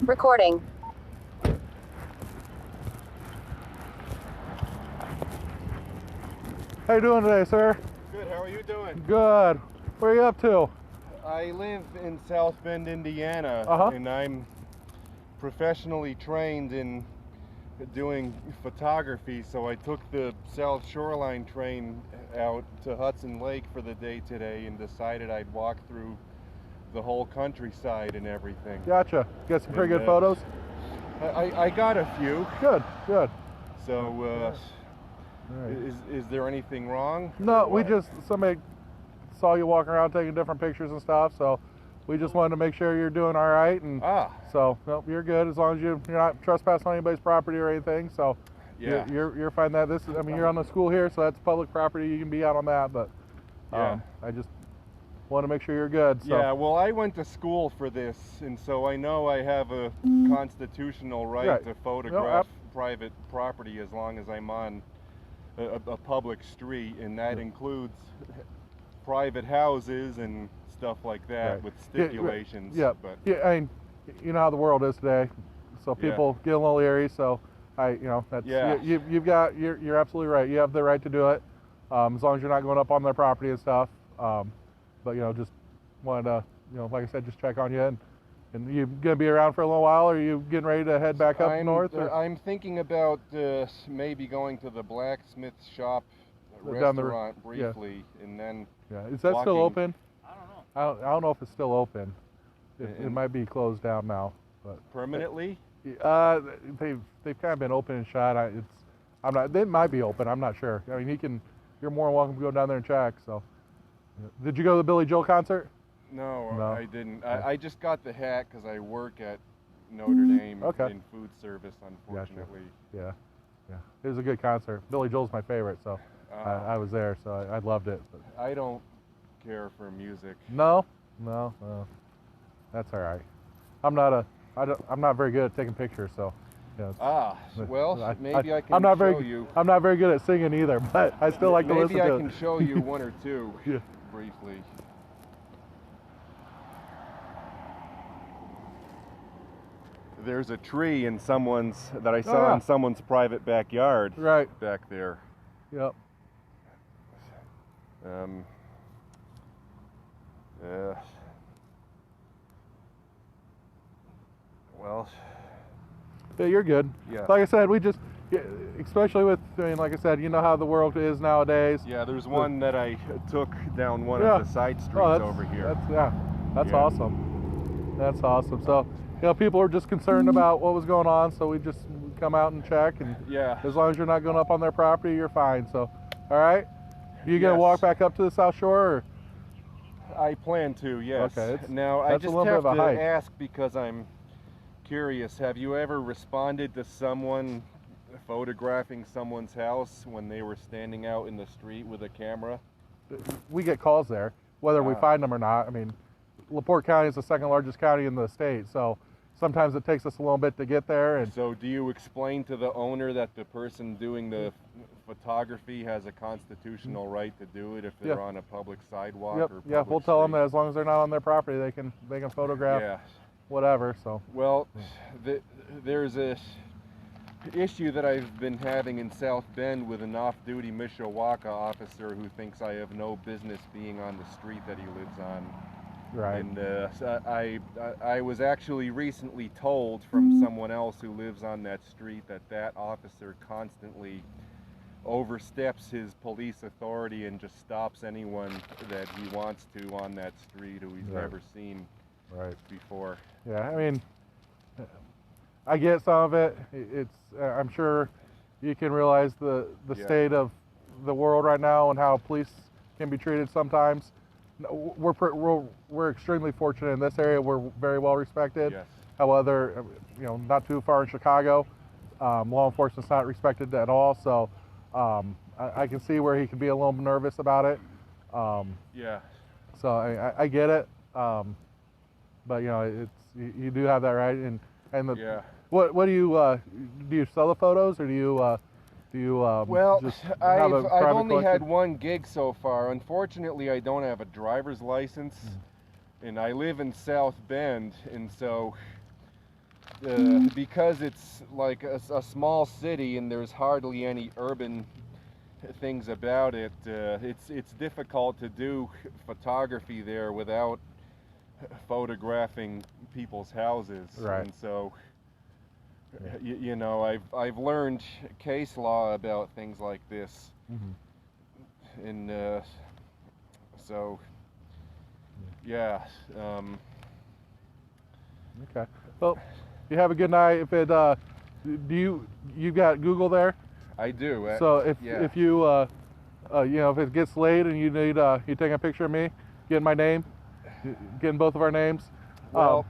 Recording. How you doing today, sir? Good, how are you doing? Good. Where are you up to? I live in South Bend, Indiana, and I'm professionally trained in doing photography, so I took the South Shoreline train out to Hudson Lake for the day today and decided I'd walk through the whole countryside and everything. Gotcha. Got some pretty good photos? I got a few. Good, good. So, Right. is there anything wrong? No, somebody saw you walking around taking different pictures and stuff, so we just wanted to make sure you're doing all right. And so, no, you're good as long as you're not trespassing on anybody's property or anything. So, yeah, you're fine. That you're on the school here, so that's public property. You can be out on that, but yeah. I just want to make sure you're good. So. Yeah, well, I went to school for this, and so I know I have a constitutional right to photograph private property as long as I'm on a public street, and that includes private houses and stuff like that with stipulations. Yeah, but I mean, you know how the world is today, so people get a little leery. So that's you're absolutely right. You have the right to do it, as long as you're not going up on their property and stuff. But just wanted to, like I said, just check on you. And you gonna be around for a little while, or are you getting ready to head back up north? I'm thinking about maybe going to the blacksmith shop restaurant briefly, and then. Yeah, is that still open? I don't know. I don't know if it's still open. It might be closed down now, but permanently. They've kind of been open and shut. They might be open. I'm not sure. I mean, you're more than welcome to go down there and check. So, did you go to the Billy Joel concert? No, I didn't. I just got the hat because I work at Notre Dame in food service, unfortunately. Gotcha. Yeah. It was a good concert. Billy Joel's my favorite, so I was there, so I loved it. But I don't care for music. No, that's all right. I'm not very good at taking pictures, so. Maybe I can show you. I'm not very good at singing either, but I still like to listen to it. Maybe I can show you one or two briefly. There's a tree that I saw in someone's private backyard. Right. Back there. Yep. Well. Yeah, you're good. Yeah. Like I said, especially with, like I said, you know how the world is nowadays. Yeah, there's one that I took down one of the side streets over here. That's awesome. That's awesome. So, people are just concerned about what was going on, so we just come out and check, and as long as you're not going up on their property, you're fine. So, all right? You gonna walk back up to the South Shore? Or? I plan to, yes. Okay. Now, I just have to ask because I'm curious. Have you ever responded to someone photographing someone's house when they were standing out in the street with a camera? We get calls there, whether we find them or not. I mean, LaPorte County is the second largest county in the state, so sometimes it takes us a little bit to get there. And so do you explain to the owner that the person doing the photography has a constitutional right to do it if they're on a public sidewalk or public we'll tell them that as long as they're not on their property, they can photograph whatever. So there's a issue that I've been having in South Bend with an off-duty Mishawaka officer who thinks I have no business being on the street that he lives on. Right. And I was actually recently told from someone else who lives on that street that officer constantly oversteps his police authority and just stops anyone that he wants to on that street who he's never seen before. Yeah, I mean, I get some of it. I'm sure you can realize the state of the world right now and how police can be treated sometimes. We're extremely fortunate in this area. We're very well respected. Yes. However, not too far in Chicago, law enforcement's not respected at all. So I can see where he could be a little nervous about it. So I get it. But you do have that right. What do you sell the photos, or do you well, just I've only collection? had one gig so far. Unfortunately, I don't have a driver's license, and I live in South Bend, and so because it's like a small city and there's hardly any urban things about it, it's difficult to do photography there without photographing people's houses. Right. And so, you know, I've learned case law about things like this. Mm-hmm. And so, yeah. Okay. Well, you have a good night. If it, you got Google there? I do. So if you, you know, if it gets late and you need, you take a picture of me, getting my name, getting both of our names. Well,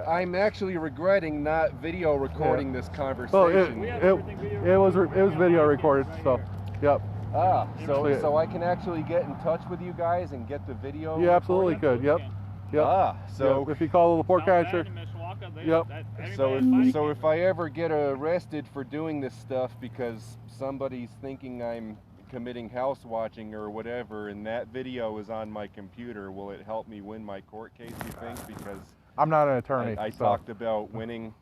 I'm actually regretting not video recording this conversation. Well, it was video recorded. So, yep. Ah, so I can actually get in touch with you guys and get the video. You absolutely could. Yep. Yep. Ah, so yep. If you call the LaPorte County Sheriff. Yep. So if I ever get arrested for doing this stuff because somebody's thinking I'm committing house watching or whatever, and that video is on my computer, will it help me win my court case, you think? Because I'm not an attorney. I talked about winning,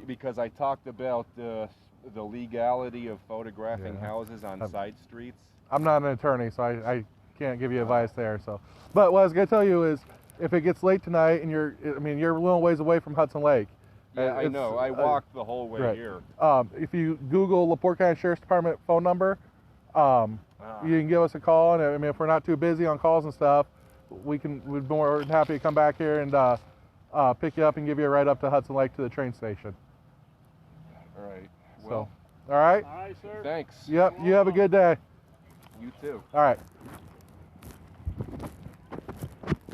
because I talked about the legality of photographing houses on side streets. I'm not an attorney, so I can't give you advice there. So, but what I was going to tell you is, if it gets late tonight and you're a little ways away from Hudson Lake. Yeah, I know. I walked the whole way here. If you Google LaPorte County Sheriff's Department phone number, you can give us a call. And I mean, if we're not too busy on calls and stuff, we'd be more than happy to come back here and pick you up and give you a ride up to Hudson Lake to the train station. All right. Well, so, all right. All right, sir. Thanks. Yep. You have a good day. You too. All right.